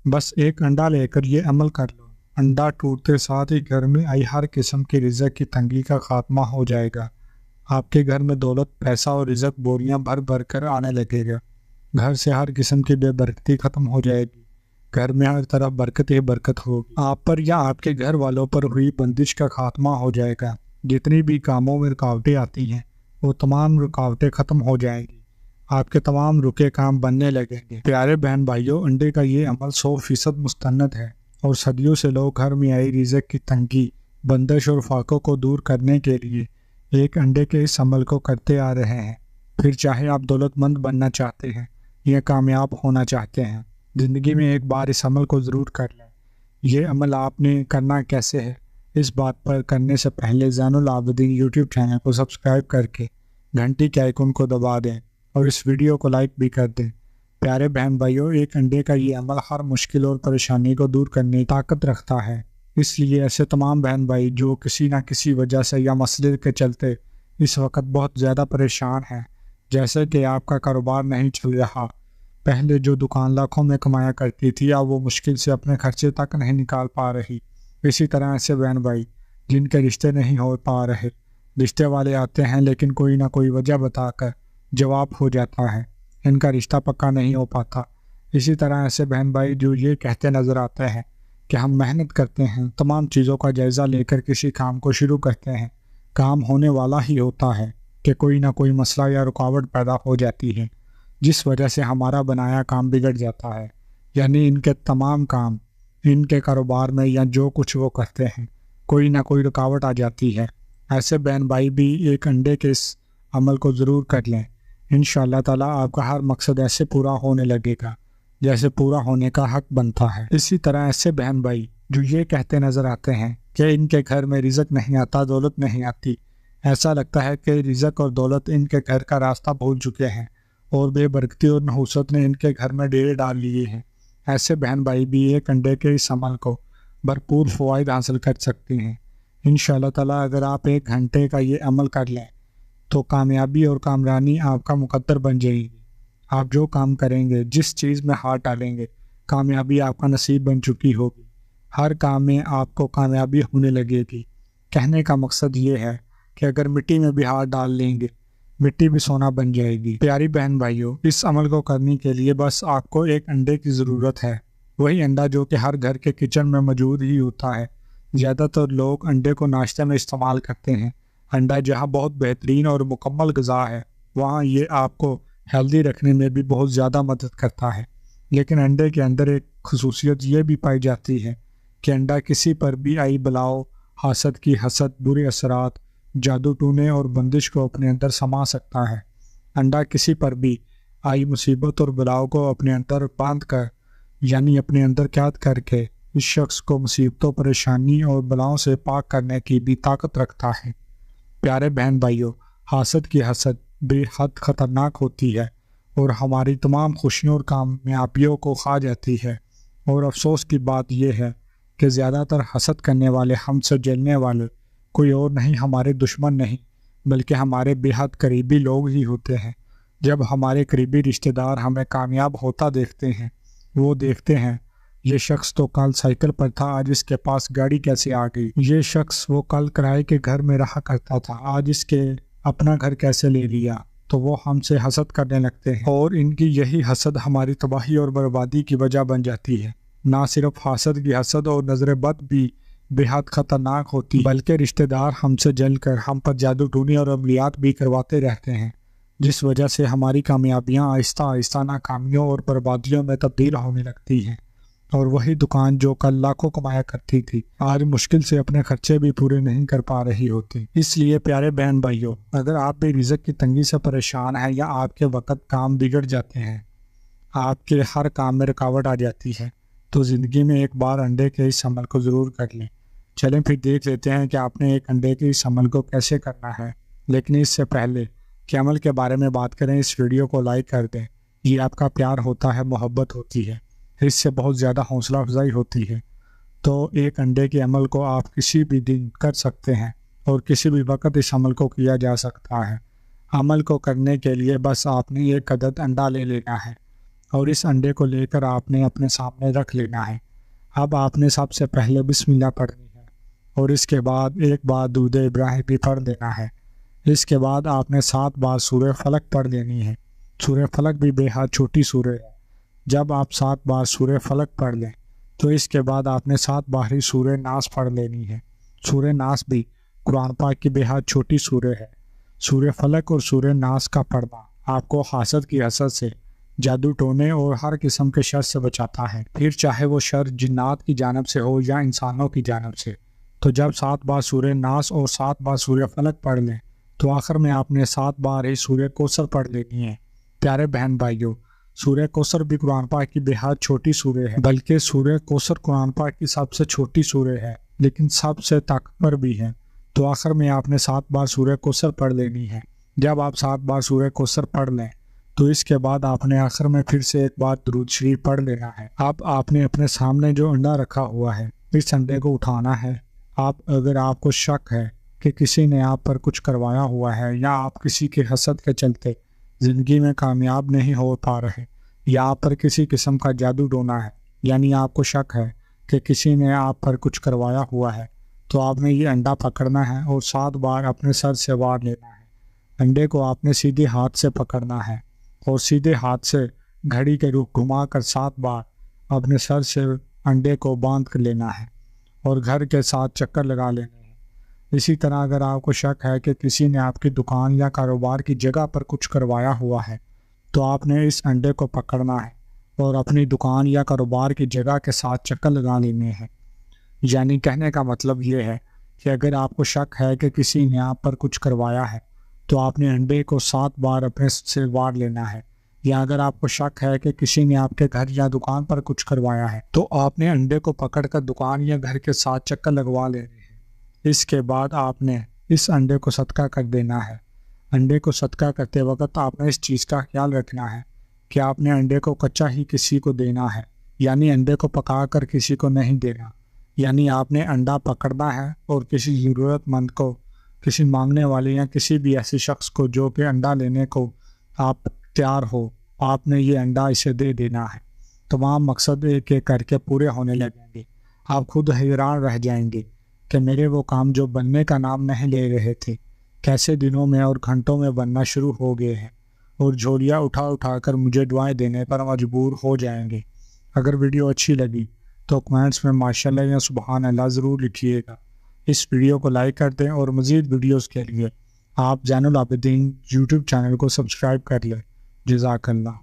بس ایک انڈا لے کر یہ عمل کر لو، انڈا ٹوٹتے ساتھ ہی گھر میں آئی ہر قسم کی رزق کی تنگی کا خاتمہ ہو جائے گا۔ آپ کے گھر میں دولت، پیسہ اور رزق بوریاں بھر بھر کر آنے لگے گا۔ گھر سے ہر قسم کی بے برکتی ختم ہو جائے گی۔ گھر میں ہر طرف برکت ہی برکت ہوگی۔ آپ پر یا آپ کے گھر والوں پر ہوئی بندش کا خاتمہ ہو جائے گا۔ جتنی بھی کاموں میں رکاوٹیں آتی ہیں وہ تمام رکاوٹیں ختم ہو جائیں گی۔ آپ کے تمام رکے کام بننے لگیں گے۔ پیارے بہن بھائیوں، انڈے کا یہ عمل 100% مستند ہے اور صدیوں سے لوگ گھر میں آئی رزق کی تنگی، بندش اور فاقوں کو دور کرنے کے لیے ایک انڈے کے اس عمل کو کرتے آ رہے ہیں۔ پھر چاہے آپ دولت مند بننا چاہتے ہیں یا کامیاب ہونا چاہتے ہیں، زندگی میں ایک بار اس عمل کو ضرور کر لیں۔ یہ عمل آپ نے کرنا کیسے ہے، اس بات پر کرنے سے پہلے زین العابدین یوٹیوب چینل کو سبسکرائب کر کے گھنٹی کے آئیکن کو دبا دیں اور اس ویڈیو کو لائک بھی کر دیں۔ پیارے بہن بھائیوں، ایک انڈے کا یہ عمل ہر مشکل اور پریشانی کو دور کرنے کی طاقت رکھتا ہے۔ اس لیے ایسے تمام بہن بھائی جو کسی نہ کسی وجہ سے یا مسئلے کے چلتے اس وقت بہت زیادہ پریشان ہیں، جیسے کہ آپ کا کاروبار نہیں چل رہا، پہلے جو دکان لاکھوں میں کمایا کرتی تھی اب وہ مشکل سے اپنے خرچے تک نہیں نکال پا رہی، اسی طرح ایسے بہن بھائی جن کے رشتے نہیں ہو پا رہے، رشتے والے آتے ہیں لیکن کوئی نہ کوئی وجہ بتا کر جواب ہو جاتا ہے، ان کا رشتہ پکا نہیں ہو پاتا، اسی طرح ایسے بہن بھائی جو یہ کہتے نظر آتے ہیں کہ ہم محنت کرتے ہیں، تمام چیزوں کا جائزہ لے کر کسی کام کو شروع کرتے ہیں، کام ہونے والا ہی ہوتا ہے کہ کوئی نہ کوئی مسئلہ یا رکاوٹ پیدا ہو جاتی ہے جس وجہ سے ہمارا بنایا کام بگڑ جاتا ہے، یعنی ان کے تمام کام، ان کے کاروبار میں یا جو کچھ وہ کرتے ہیں کوئی نہ کوئی رکاوٹ آ جاتی ہے۔ ایسے بہن بھائی بھی ایک انڈے کے اس عمل کو ضرور کر لیں، انشاءاللہ تعالیٰ آپ کا ہر مقصد ایسے پورا ہونے لگے گا جیسے پورا ہونے کا حق بنتا ہے۔ اسی طرح ایسے بہن بھائی جو یہ کہتے نظر آتے ہیں کہ ان کے گھر میں رزق نہیں آتا، دولت نہیں آتی، ایسا لگتا ہے کہ رزق اور دولت ان کے گھر کا راستہ بھول چکے ہیں اور بے برکتی اور نحوست نے ان کے گھر میں ڈیرے ڈال لیے ہیں، ایسے بہن بھائی بھی ایک انڈے کے اس عمل کو بھرپور فوائد حاصل کر سکتے ہیں۔ انشاءاللہ تعالیٰ اگر آپ ایک گھنٹے کا یہ عمل کر لیں تو کامیابی اور کامرانی آپ کا مقدر بن جائے گی۔ آپ جو کام کریں گے، جس چیز میں ہاتھ ڈالیں گے، کامیابی آپ کا نصیب بن چکی ہوگی، ہر کام میں آپ کو کامیابی ہونے لگے گی۔ کہنے کا مقصد یہ ہے کہ اگر مٹی میں بھی ہاتھ ڈال لیں گے، مٹی بھی سونا بن جائے گی۔ پیاری بہن بھائیوں، اس عمل کو کرنے کے لیے بس آپ کو ایک انڈے کی ضرورت ہے، وہی انڈا جو کہ ہر گھر کے کچن میں موجود ہی ہوتا ہے۔ زیادہ تر لوگ انڈے کو ناشتے میں استعمال کرتے ہیں۔ انڈا جہاں بہت بہترین اور مکمل غذا ہے، وہاں یہ آپ کو ہیلدی رکھنے میں بھی بہت زیادہ مدد کرتا ہے، لیکن انڈے کے اندر ایک خصوصیت یہ بھی پائی جاتی ہے کہ انڈا کسی پر بھی آئی بلاؤ، حسد کی حسد، برے اثرات، جادو ٹونے اور بندش کو اپنے اندر سما سکتا ہے۔ انڈا کسی پر بھی آئی مصیبت اور بلاؤ کو اپنے اندر باندھ کر، یعنی اپنے اندر قید کر کے اس شخص کو مصیبتوں، پریشانی اور بلاؤں سے پاک کرنے کی بھی طاقت رکھتا ہے۔ پیارے بہن بھائیوں، حسد کی حسد بے حد خطرناک ہوتی ہے اور ہماری تمام خوشیوں اور کامیابیوں کو کھا جاتی ہے، اور افسوس کی بات یہ ہے کہ زیادہ تر حسد کرنے والے، ہم سے جلنے والے کوئی اور نہیں، ہمارے دشمن نہیں بلکہ ہمارے بے حد قریبی لوگ ہی ہوتے ہیں۔ جب ہمارے قریبی رشتہ دار ہمیں کامیاب ہوتا دیکھتے ہیں، وہ دیکھتے ہیں یہ شخص تو کل سائیکل پر تھا، آج اس کے پاس گاڑی کیسے آ گئی، یہ شخص وہ کل کرائے کے گھر میں رہا کرتا تھا، آج اس کے اپنا گھر کیسے لے لیا، تو وہ ہم سے حسد کرنے لگتے ہیں، اور ان کی یہی حسد ہماری تباہی اور بربادی کی وجہ بن جاتی ہے۔ نہ صرف حسد کی حسد اور نظر بد بھی بے حد خطرناک ہوتی، بلکہ رشتہ دار ہم سے جل کر ہم پر جادو ٹونی اور عملیات بھی کرواتے رہتے ہیں، جس وجہ سے ہماری کامیابیاں آہستہ آہستہ ناکامیوں اور بربادیوں میں تبدیل ہونے لگتی ہیں، اور وہی دکان جو کل لاکھوں کمایا کرتی تھی آج مشکل سے اپنے خرچے بھی پورے نہیں کر پا رہی ہوتی۔ اس لیے پیارے بہن بھائیوں، اگر آپ بھی رزق کی تنگی سے پریشان ہیں یا آپ کے وقت کام بگڑ جاتے ہیں، آپ کے ہر کام میں رکاوٹ آ جاتی ہے، تو زندگی میں ایک بار انڈے کے اس عمل کو ضرور کر لیں۔ چلیں پھر دیکھ لیتے ہیں کہ آپ نے ایک انڈے کے اس عمل کو کیسے کرنا ہے، لیکن اس سے پہلے کہ عمل کے بارے میں بات کریں، اس ویڈیو کو لائک کر دیں، یہ آپ کا پیار ہوتا ہے، محبت ہوتی ہے، اس سے بہت زیادہ حوصلہ افزائی ہوتی ہے۔ تو ایک انڈے کے عمل کو آپ کسی بھی دن کر سکتے ہیں اور کسی بھی وقت اس عمل کو کیا جا سکتا ہے۔ عمل کو کرنے کے لیے بس آپ نے ایک عدد انڈا لے لینا ہے اور اس انڈے کو لے کر آپ نے اپنے سامنے رکھ لینا ہے۔ اب آپ نے سب سے پہلے بسم اللہ پڑھنی ہے اور اس کے بعد ایک بار درود ابراہیمی پڑھ دینا ہے۔ اس کے بعد آپ نے 7 بار سورہ فلق پڑھ لینی ہے۔ سورہ فلق بھی بے حد چھوٹی سورہ ہے۔ جب آپ 7 بار سورہ فلق پڑھ لیں تو اس کے بعد آپ نے 7 بار ہی سورہ ناس پڑھ لینی ہے۔ سورہ ناس بھی قرآن پاک کی بے حد چھوٹی سورہ ہے۔ سورہ فلق اور سورہ ناس کا پڑھنا آپ کو حاسد کی حسد سے، جادو ٹونے اور ہر قسم کے شر سے بچاتا ہے، پھر چاہے وہ شر جنات کی جانب سے ہو یا انسانوں کی جانب سے۔ تو جب 7 بار سورہ ناس اور 7 بار سورہ فلق پڑھ لیں تو آخر میں آپ نے 7 بار ہی سورہ کوثر پڑھ لینی ہے۔ پیارے بہن بھائیوں، سورہ کوثر بھی قرآن پاک کی بے حد چھوٹی سورہ ہے، بلکہ سورہ کوثر قرآن پاک کی سب سے چھوٹی سورہ ہے لیکن سب سے طاقتور بھی ہے۔ تو آخر میں آپ نے 7 بار سورہ کوثر پڑھ لینی ہے۔ جب آپ 7 بار سورہ کوثر پڑھ لیں تو اس کے بعد آپ نے آخر میں پھر سے ایک بار درود شریف پڑھ لینا ہے۔ اب آپ نے اپنے سامنے جو انڈا رکھا ہوا ہے اس انڈے کو اٹھانا ہے۔ اگر آپ کو شک ہے کہ کسی نے آپ پر کچھ کروایا ہوا ہے یا آپ کسی کے حسد کے چلتے زندگی میں کامیاب نہیں ہو پا رہے یا آپ پر کسی قسم کا جادو ٹونا ہے، یعنی آپ کو شک ہے کہ کسی نے آپ پر کچھ کروایا ہوا ہے، تو آپ نے یہ انڈا پکڑنا ہے اور 7 بار اپنے سر سے وار لینا ہے۔ انڈے کو آپ نے سیدھے ہاتھ سے پکڑنا ہے اور سیدھے ہاتھ سے گھڑی کے رخ گھما کر 7 بار اپنے سر سے انڈے کو باندھ کر لینا ہے اور گھر کے ساتھ چکر لگا لینے ہیں۔ اسی طرح اگر آپ کو شک ہے کہ کسی نے آپ کی دکان یا کاروبار کی جگہ پر کچھ کروایا ہوا ہے تو آپ نے اس انڈے کو پکڑنا ہے اور اپنی دکان یا کاروبار کی جگہ کے ساتھ چکر لگا لینے ہیں۔ یعنی کہنے کا مطلب یہ ہے کہ اگر آپ کو شک ہے کہ کسی نے آپ پر کچھ کروایا ہے تو آپ نے انڈے کو 7 بار اپنے سے وار لینا ہے، یا اگر آپ کو شک ہے کہ کسی نے آپ کے گھر یا دکان پر کچھ کروایا ہے تو آپ نے انڈے کو پکڑ کر دکان یا گھر کے ساتھ چکر لگوا لینے ہیں۔ اس کے بعد آپ نے اس انڈے کو صدقہ کر دینا ہے۔ انڈے کو صدقہ کرتے وقت آپ نے اس چیز کا خیال رکھنا ہے کہ آپ نے انڈے کو کچا ہی کسی کو دینا ہے، یعنی انڈے کو پکا کر کسی کو نہیں دینا۔ یعنی آپ نے انڈا پکڑنا ہے اور کسی ضرورت مند کو، کسی مانگنے والے یا کسی بھی ایسے شخص کو جو کہ انڈا لینے کو آپ تیار ہو، آپ نے یہ انڈا اسے دے دینا ہے۔ تمام مقصد ایک ایک کر کے پورے ہونے لگیں گے۔ آپ خود حیران رہ جائیں گے کہ میرے وہ کام جو بننے کا نام نہیں لے رہے تھے کیسے دنوں میں اور گھنٹوں میں بننا شروع ہو گئے ہیں، اور جھولیاں اٹھا اٹھا کر مجھے دعائیں دینے پر مجبور ہو جائیں گے۔ اگر ویڈیو اچھی لگی تو کمنٹس میں ماشاءاللہ یا سبحان اللہ ضرور لکھیے گا۔ اس ویڈیو کو لائک کر دیں اور مزید ویڈیوز کے لیے آپ زین العابدین یوٹیوب چینل کو سبسکرائب کر لیں۔ جزاک اللہ۔